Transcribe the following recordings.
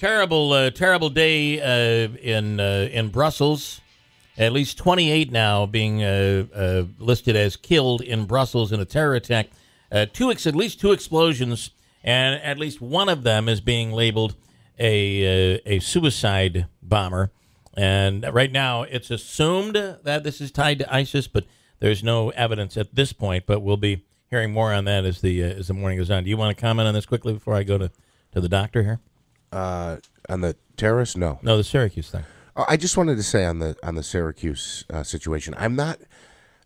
terrible day in Brussels. At least 28 now being listed as killed in Brussels in a terror attack. At least two explosions, and at least one of them is being labeled a suicide bomber. And right now, it's assumed that this is tied to ISIS, but there's no evidence at this point. But we'll be hearing more on that as the morning goes on. Do you want to comment on this quickly before I go to the doctor here? On the terrorists? No, the Syracuse thing. I just wanted to say on the Syracuse situation, I'm not.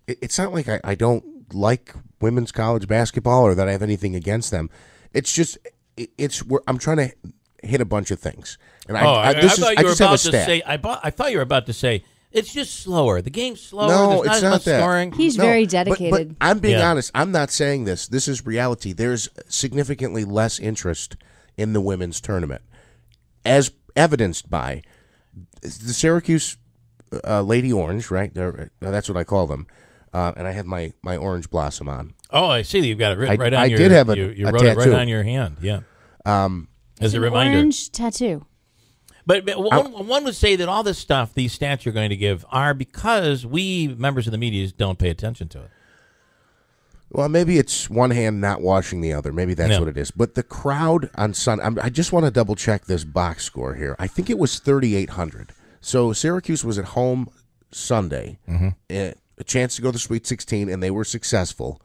It's not like I don't like women's college basketball or that I have anything against them. It's just I'm trying to hit a bunch of things. And I thought you were about to say it's just slower. The game's slower. No, There's not as much scoring. He's very dedicated. But I'm being honest. I'm not saying this. This is reality. There's significantly less interest in the women's tournament, as evidenced by the Syracuse Lady Orange, right? That's what I call them. And I have my orange blossom on. Oh, I see. You've got it written right on your... I did have you a wrote tattoo. it right on your hand, yeah. As a reminder. Orange tattoo. But one would say that all this stuff, these stats you're going to give, are because we, members of the media, don't pay attention to it. Well, maybe it's one hand not washing the other. Maybe that's what it is. But the crowd on Sunday, I just want to double-check this box score here. I think it was 3,800. So Syracuse was at home Sunday, a chance to go to the Sweet 16, and they were successful.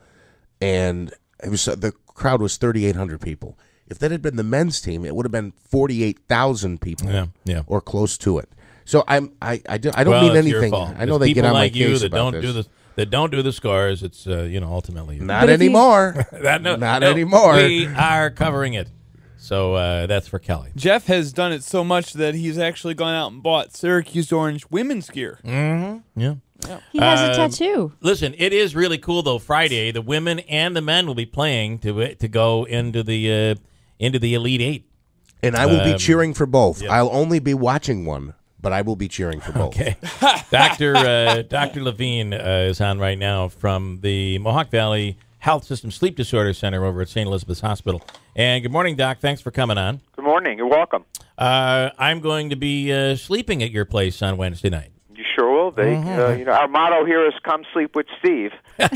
And the crowd was 3,800 people. If that had been the men's team, it would have been 48,000 people, or close to it. So I don't mean anything. I know they get on my case about this. That don't do the scores. It's ultimately not anymore. Not anymore. We are covering it. So that's for Kelly. Jeff has done it so much that he's actually gone out and bought Syracuse Orange women's gear. Mm-hmm. Yeah. He has a tattoo. Listen, it is really cool though. Friday, the women and the men will be playing to go into the Elite Eight, and I will be cheering for both. I'll only be watching one, but I will be cheering for both. Okay. Dr. Levine is on right now from the Mohawk Valley Health System Sleep Disorder Center over at St. Elizabeth's Hospital. And good morning, Doc. Thanks for coming on. Good morning. You're welcome. I'm going to be sleeping at your place on Wednesday night. You sure will. Our motto here is "Come sleep with Steve." But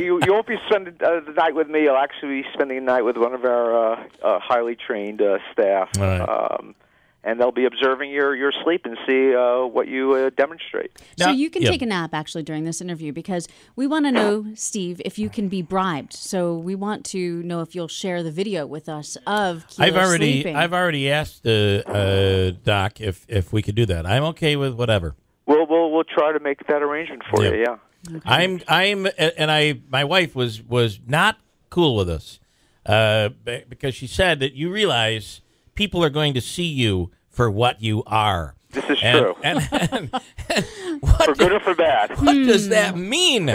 you won't be spending the night with me. You'll actually be spending the night with one of our highly trained staff. All right. And they'll be observing your sleep and see what you demonstrate. So you can take a nap, actually, during this interview, because we want to know, Steve, if you can be bribed. So we want to know if you'll share the video with us of Keeler sleeping. I've already asked Doc if we could do that. I'm okay with whatever. We'll try to make that arrangement for you, yeah. Okay. My wife was not cool with us because she said that you realize people are going to see you for what you are. This is true. And for good or for bad. What does that mean?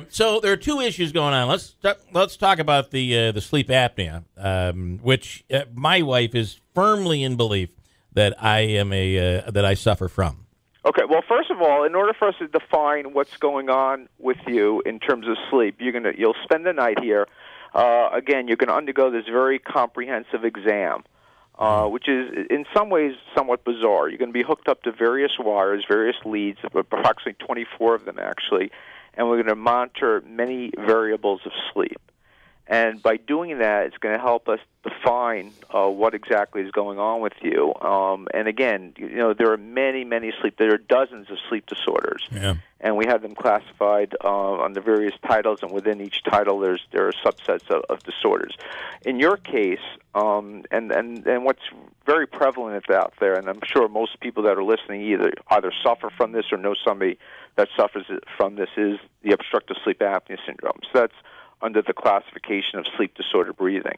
So there are two issues going on. Let's talk about the sleep apnea, which my wife is firmly in belief that I suffer from. Okay. Well, first of all, in order for us to define what's going on with you in terms of sleep, you'll spend the night here. Again, you're going to undergo this very comprehensive exam, which is in some ways somewhat bizarre. You're going to be hooked up to various wires, various leads, approximately 24 of them actually, and we're going to monitor many variables of sleep. And by doing that, it's going to help us define what exactly is going on with you. And again, there are there are dozens of sleep disorders. Yeah. And we have them classified on the various titles, and within each title there are subsets of disorders. In your case, and what's very prevalent out there, and I'm sure most people that are listening either suffer from this or know somebody that suffers from this, is the obstructive sleep apnea syndrome. So that's under the classification of sleep disorder breathing.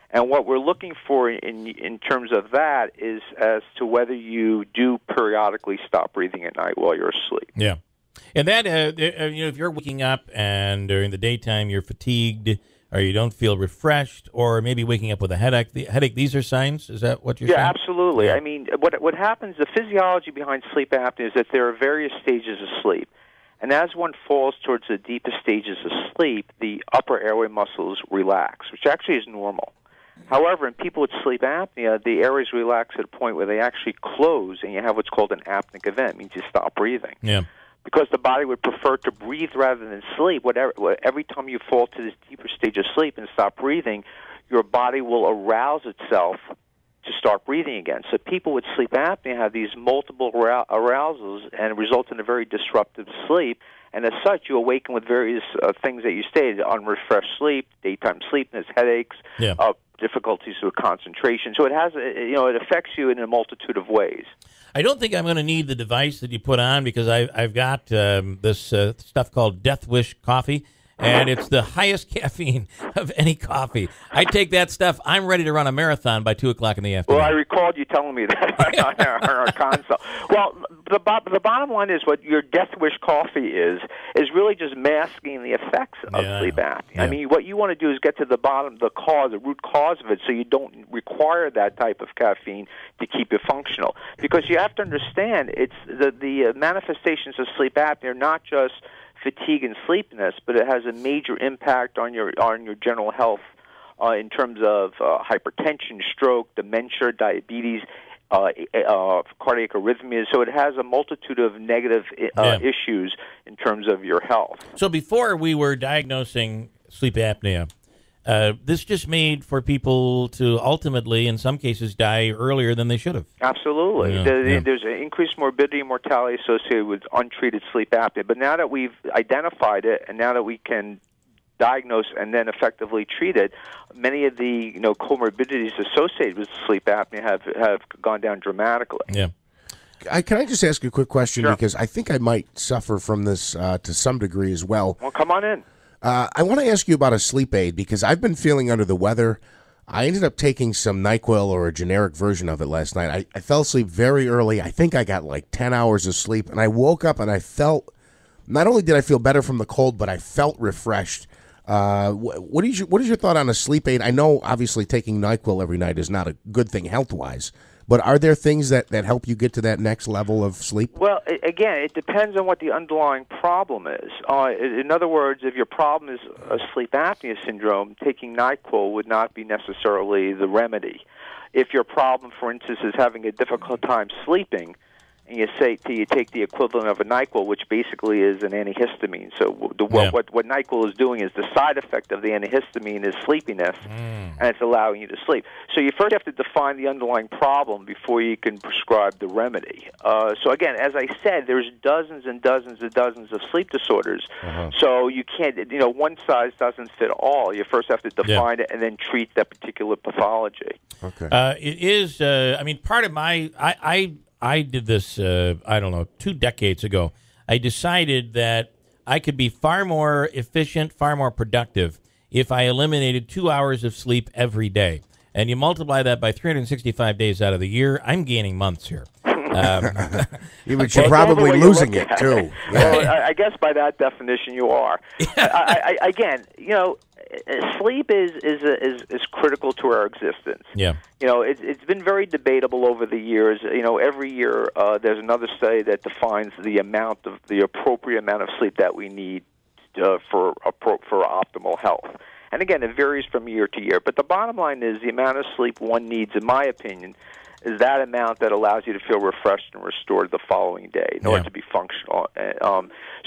And what we're looking for in terms of that is as to whether you do periodically stop breathing at night while you're asleep. Yeah. And that, if you're waking up and during the daytime you're fatigued or you don't feel refreshed or maybe waking up with a headache, these are signs? Is that what you're saying? Yeah, absolutely. I mean, what happens, the physiology behind sleep apnea is that there are various stages of sleep. And as one falls towards the deepest stages of sleep, the upper airway muscles relax, which actually is normal. However, in people with sleep apnea, the areas relax at a point where they actually close, and you have what's called an apneic event. It means you stop breathing. Yeah. Because the body would prefer to breathe rather than sleep. Every time you fall to this deeper stage of sleep and stop breathing, your body will arouse itself to start breathing again. So people with sleep apnea have these multiple arousals and result in a very disruptive sleep. And as such, you awaken with various things that you stated: unrefreshed sleep, daytime sleepiness, headaches, difficulties with concentration. So it has, it affects you in a multitude of ways. I don't think I'm going to need the device that you put on because I've got this stuff called Death Wish coffee, and it's the highest caffeine of any coffee. I take that stuff. I'm ready to run a marathon by 2 o'clock in the afternoon. Well, I recalled you telling me that on our console. Well, the bottom line is what your Death Wish coffee is really just masking the effects of sleep apnea. Yeah. I mean, what you want to do is get to the bottom, the root cause of it, so you don't require that type of caffeine to keep you functional. Because you have to understand, it's the manifestations of sleep apnea are not just fatigue and sleepiness, but it has a major impact on your general health in terms of hypertension, stroke, dementia, diabetes, cardiac arrhythmias. So it has a multitude of negative issues in terms of your health. So before we were diagnosing sleep apnea, this just made for people to ultimately, in some cases, die earlier than they should have. Absolutely. There's an increased morbidity and mortality associated with untreated sleep apnea. But now that we've identified it and now that we can diagnose and then effectively treat it, many of the comorbidities associated with sleep apnea have gone down dramatically. Yeah. Can I just ask you a quick question? Sure. Because I think I might suffer from this to some degree as well. Well, come on in. I want to ask you about a sleep aid because I've been feeling under the weather. I ended up taking some NyQuil or a generic version of it last night. I fell asleep very early. I think I got like 10 hours of sleep, and I woke up and I felt, not only did I feel better from the cold, but I felt refreshed. What is your thought on a sleep aid? I know obviously taking NyQuil every night is not a good thing health-wise, but are there things that help you get to that next level of sleep? Well, again, it depends on what the underlying problem is. In other words, if your problem is a sleep apnea syndrome, taking NyQuil would not be necessarily the remedy. If your problem, for instance, is having a difficult time sleeping, and you take the equivalent of a NyQuil, which basically is an antihistamine. So what NyQuil is doing is the side effect of the antihistamine is sleepiness, and it's allowing you to sleep. So you first have to define the underlying problem before you can prescribe the remedy. So again, as I said, there's dozens and dozens and dozens of sleep disorders. So you can't, one size doesn't fit all. You first have to define it and then treat that particular pathology. Okay. It is, part of my, I did this, 2 decades ago. I decided that I could be far more efficient, far more productive if I eliminated 2 hours of sleep every day. And you multiply that by 365 days out of the year, I'm gaining months here. You're probably losing it, too. Yeah. Well, I guess by that definition you are. Again, sleep is critical to our existence. Yeah. It's been very debatable over the years. Every year there's another study that defines the appropriate amount of sleep that we need for optimal health. And again, it varies from year to year. But the bottom line is the amount of sleep one needs, in my opinion, is that amount that allows you to feel refreshed and restored the following day in order to be functional.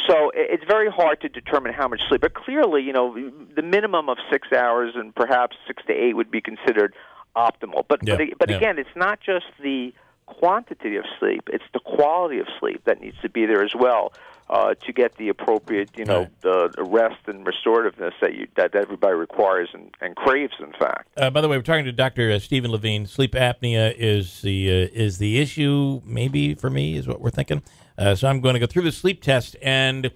So it's very hard to determine how much sleep. But clearly, the minimum of 6 hours and perhaps 6 to 8 would be considered optimal. But again, it's not just the quantity of sleep; it's the quality of sleep that needs to be there as well to get the appropriate, the rest and restorativeness that everybody requires and craves. In fact. By the way, we're talking to Dr. Stephen Levine. Sleep apnea is the issue. Maybe for me is what we're thinking. So I'm going to go through the sleep test, and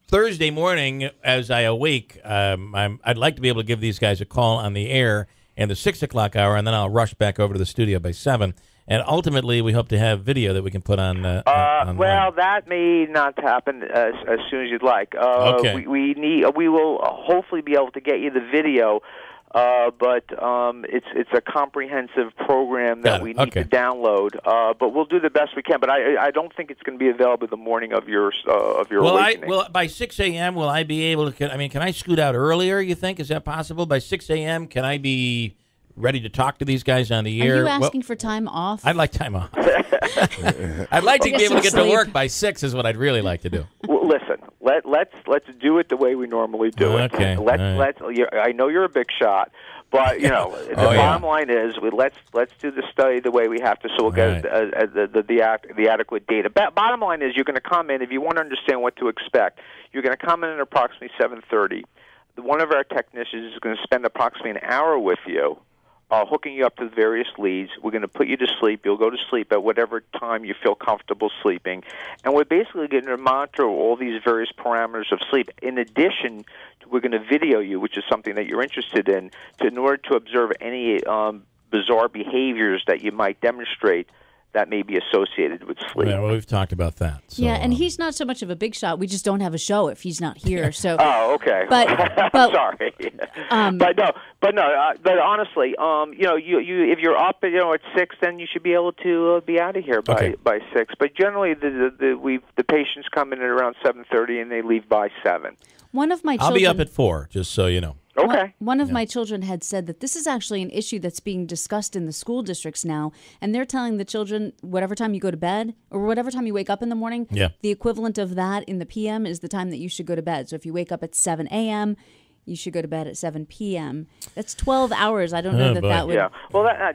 Thursday morning as I awake, I'd like to be able to give these guys a call on the air in the 6 o'clock hour, and then I'll rush back over to the studio by 7. And ultimately, we hope to have video that we can put on. Well, that may not happen as soon as you'd like. Okay. We will hopefully be able to get you the video, but it's a comprehensive program that we need to download. But we'll do the best we can. But I don't think it's going to be available the morning of your awakening. By 6 a.m. will I be able to? Can I scoot out earlier? You think is that possible? By 6 a.m. can I be ready to talk to these guys on the Are air. you asking for time off? I'd like time off. I'd like to be able to get to work by 6 is what I'd really like to do. Well, listen, let's do it the way we normally do it. Okay. I know you're a big shot, but the bottom line is let's do the study the way we have to, so we'll get the adequate data. Bottom line is you're going to come in if you want to understand what to expect. You're going to come in at approximately 7:30. One of our technicians is going to spend approximately an hour with you, hooking you up to the various leads. We're going to put you to sleep. You'll go to sleep at whatever time you feel comfortable sleeping. And we're basically going to monitor all these various parameters of sleep. In addition, we're going to video you, which is something that you're interested in order to observe any bizarre behaviors that you might demonstrate that may be associated with sleep. Yeah, well, we've talked about that. So, yeah, and he's not so much of a big shot. We just don't have a show if he's not here. So. Oh, okay. But sorry. But honestly, if you're up, at 6, then you should be able to be out of here by 6. But generally, the patients come in at around 7:30 and they leave by 7. One of my children, I'll be up at 4, just so you know. Okay. One of my children had said that this is actually an issue that's being discussed in the school districts now, and they're telling the children whatever time you go to bed or whatever time you wake up in the morning, the equivalent of that in the PM is the time that you should go to bed. So if you wake up at 7 a.m., you should go to bed at 7 p.m. That's 12 hours. I don't know that would... Yeah. Well, that I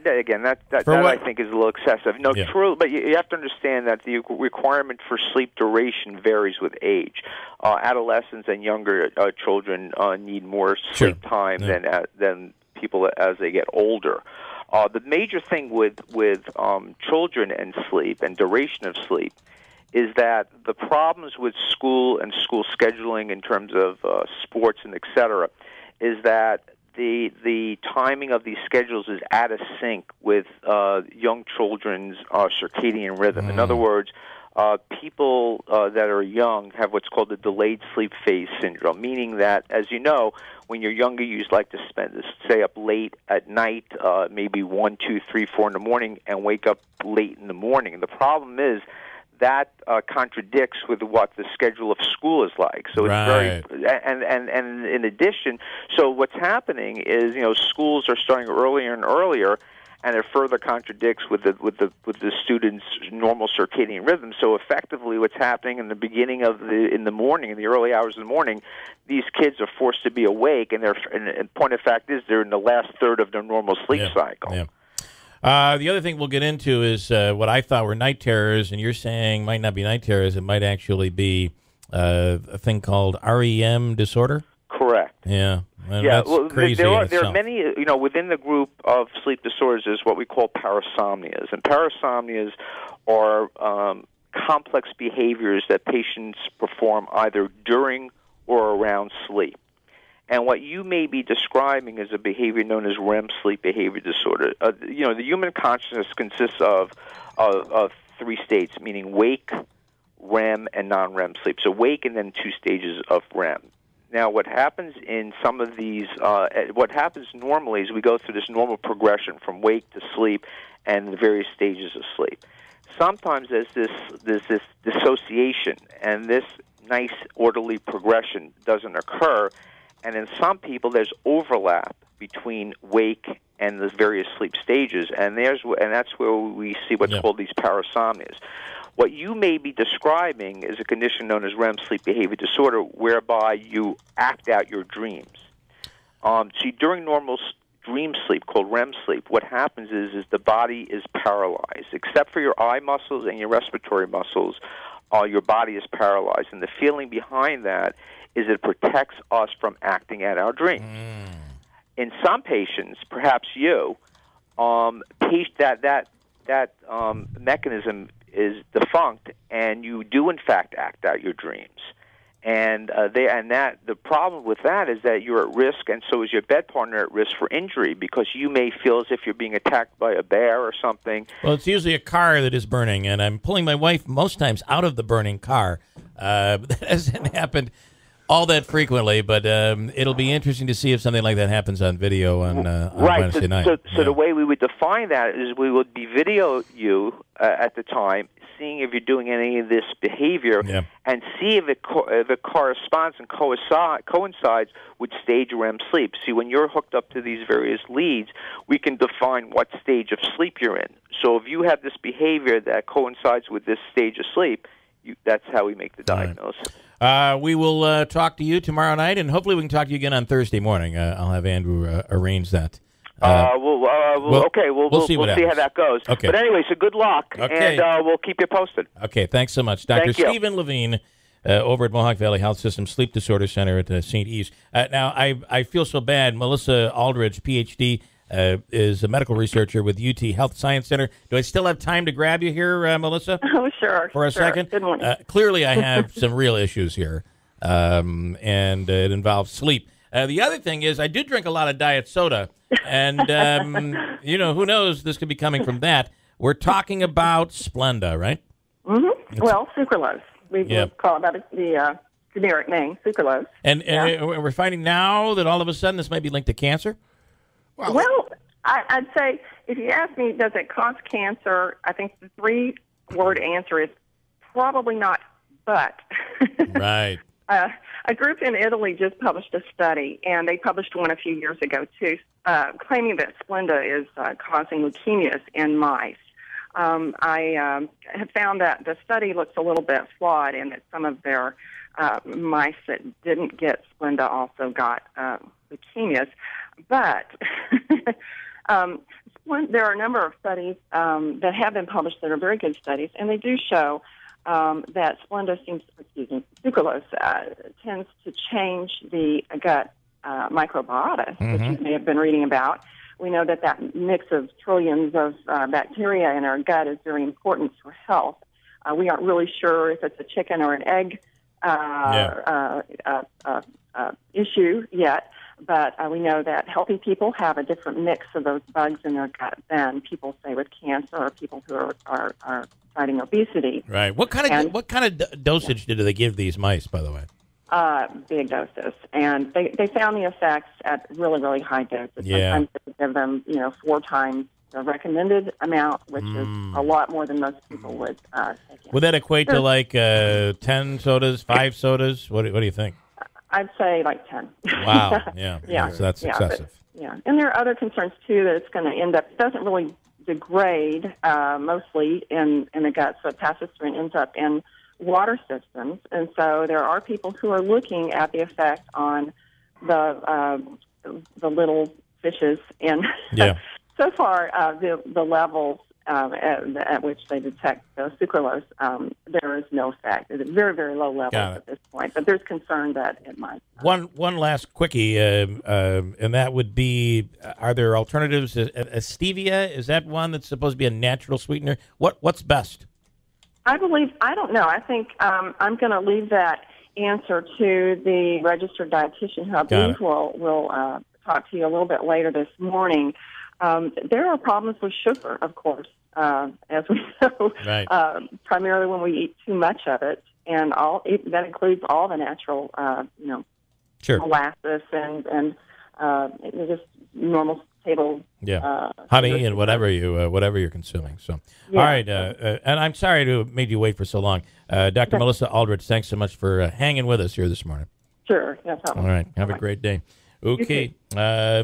think is a little excessive. No, true, but you have to understand that the requirement for sleep duration varies with age. Adolescents and younger children need more sleep time than people as they get older. The major thing with children and sleep and duration of sleep is that the problems with school and school scheduling in terms of sports and et cetera is that the timing of these schedules is out of sync with young children's circadian rhythm. In other words, people that are young have what's called the delayed sleep phase syndrome, meaning that, as you know, when you're younger, you like to stay up late at night, maybe 1, 2, 3, 4 in the morning, and wake up late in the morning. And the problem is that contradicts with what the schedule of school is like. So it's very, and in addition, so what's happening is schools are starting earlier and earlier, and it further contradicts with the students' normal circadian rhythm. So effectively, what's happening in the beginning in the morning, in the early hours of the morning, these kids are forced to be awake, and point of fact is they're in the last third of their normal sleep cycle. Yeah. The other thing we'll get into is what I thought were night terrors, and you're saying might not be night terrors. It might actually be a thing called REM disorder. Correct. Yeah. That's crazy. There are many, within the group of sleep disorders is what we call parasomnias. And parasomnias are complex behaviors that patients perform either during or around sleep. And what you may be describing is a behavior known as REM sleep behavior disorder. The human consciousness consists of 3 states, meaning wake, REM, and non-REM sleep. So wake and then 2 stages of REM. Now, what happens in some of these, what happens normally is we go through this normal progression from wake to sleep and the various stages of sleep. Sometimes there's this dissociation, and this nice orderly progression doesn't occur. And in some people, there's overlap between wake and the various sleep stages, and that's where we see what's called these parasomnias. What you may be describing is a condition known as REM sleep behavior disorder, whereby you act out your dreams. During normal dream sleep, called REM sleep, what happens is the body is paralyzed. Except for your eye muscles and your respiratory muscles, your body is paralyzed. And the feeling behind that is it protects us from acting out our dreams. In some patients, perhaps you, that mechanism is defunct, and you do in fact act out your dreams. And the problem with that is that you're at risk, and so is your bed partner at risk for injury, because you may feel as if you're being attacked by a bear or something. Well, it's usually a car that is burning, and I'm pulling my wife most times out of the burning car. That hasn't happened all that frequently, but it'll be interesting to see if something like that happens on video on Wednesday night. So the way we would define that is we would be video you at the time, seeing if you're doing any of this behavior, and see if it corresponds and coincides with stage REM sleep. See, when you're hooked up to these various leads, we can define what stage of sleep you're in. So if you have this behavior that coincides with this stage of sleep, that's how we make the diagnosis. We will talk to you tomorrow night, and hopefully we can talk to you again on Thursday morning. I'll have Andrew arrange that. We'll see how that goes. Okay. But anyway, so good luck, and we'll keep you posted. Okay, thanks so much. Dr. Stephen Levine over at Mohawk Valley Health System Sleep Disorder Center at St. E's. Now, I feel so bad. Melissa Aldridge, Ph.D., is a medical researcher with UT Health Science Center. Do I still have time to grab you here, Melissa? Oh, sure. For a second? Good morning. Clearly, I have some real issues here, and it involves sleep. The other thing is I do drink a lot of diet soda, and, who knows, this could be coming from that. We're talking about Splenda, right? Mm-hmm. Well, sucralose. We call it the generic name, sucralose. And we're finding now that all of a sudden this might be linked to cancer? Well, I'd say if you ask me, does it cause cancer, I think the three-word answer is probably not, but. Right. A group in Italy just published a study, and they published one a few years ago, too, claiming that Splenda is causing leukemias in mice. I have found that the study looks a little bit flawed in that some of their mice that didn't get Splenda also got leukemias. But there are a number of studies that have been published that are very good studies, and they do show that sucralose tends to change the gut microbiota, which you may have been reading about. We know that mix of trillions of bacteria in our gut is very important for health. We aren't really sure if it's a chicken or an egg issue yet, but we know that healthy people have a different mix of those bugs in their gut than people, say, with cancer or people who are fighting obesity. Right. What kind of dosage did they give these mice, by the way? Big doses, and they found the effects at really, really high doses. Sometimes they give them, 4 times the recommended amount, which is a lot more than most people would take in. Would that equate to like 10 sodas, 5 sodas? What do you think? I'd say like 10. Wow. Yeah. So that's excessive. And there are other concerns too that it's going to end up. It doesn't really degrade mostly in the gut, so it passes through and ends up in water systems. And so there are people who are looking at the effect on the little fishes, and so far the levels at which they detect the sucralose, there is no effect. It's very, very low levels at this point, but there's concern that it might. One last quickie, and that would be: are there alternatives? Stevia, is that one that's supposed to be a natural sweetener? What's best? I don't know. I think I'm going to leave that answer to the registered dietitian, who I believe will talk to you a little bit later this morning. There are problems with sugar, of course, as we know, primarily when we eat too much of it, and that includes all the natural, molasses and just normal table, honey and whatever you're consuming. So, all right, and I'm sorry to have made you wait for so long, Dr. Melissa Aldridge. Thanks so much for hanging with us here this morning. Sure, no problem. All right, have a great day. Okay,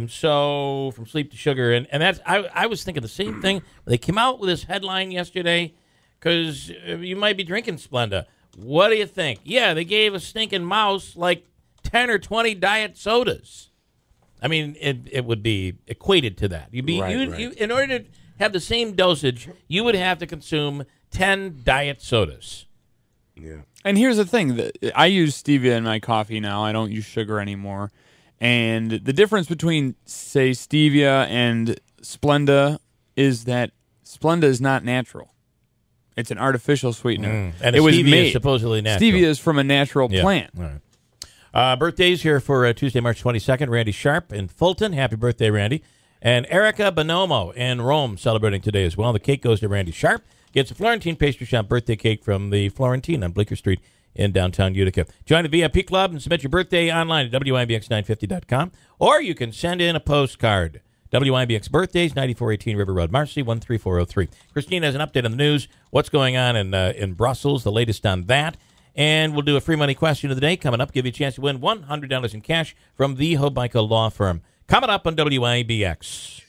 so from sleep to sugar, and that's I was thinking the same thing. They came out with this headline yesterday because you might be drinking Splenda. What do you think? Yeah, they gave a stinking mouse like 10 or 20 diet sodas. I mean, it would be equated to that. You in order to have the same dosage, you would have to consume 10 diet sodas. Yeah. And here's the thing: I use stevia in my coffee now. I don't use sugar anymore. And the difference between, say, stevia and Splenda is that Splenda is not natural. It's an artificial sweetener. And stevia is supposedly natural. Stevia is from a natural plant. All right. Birthdays here for Tuesday, March 22nd. Randy Sharp in Fulton. Happy birthday, Randy. And Erica Bonomo in Rome celebrating today as well. The cake goes to Randy Sharp. Gets a Florentine Pastry Shop birthday cake from the Florentine on Bleecker Street in downtown Utica. Join the VIP Club and submit your birthday online at WIBX950.com, or you can send in a postcard WIBX birthdays, 9418 River Road, Marcy, 13403. Christine has an update on the news, what's going on in Brussels, the latest on that. And we'll do a free money question of the day coming up. Give you a chance to win $100 in cash from the Hobica Law Firm. Coming up on WIBX.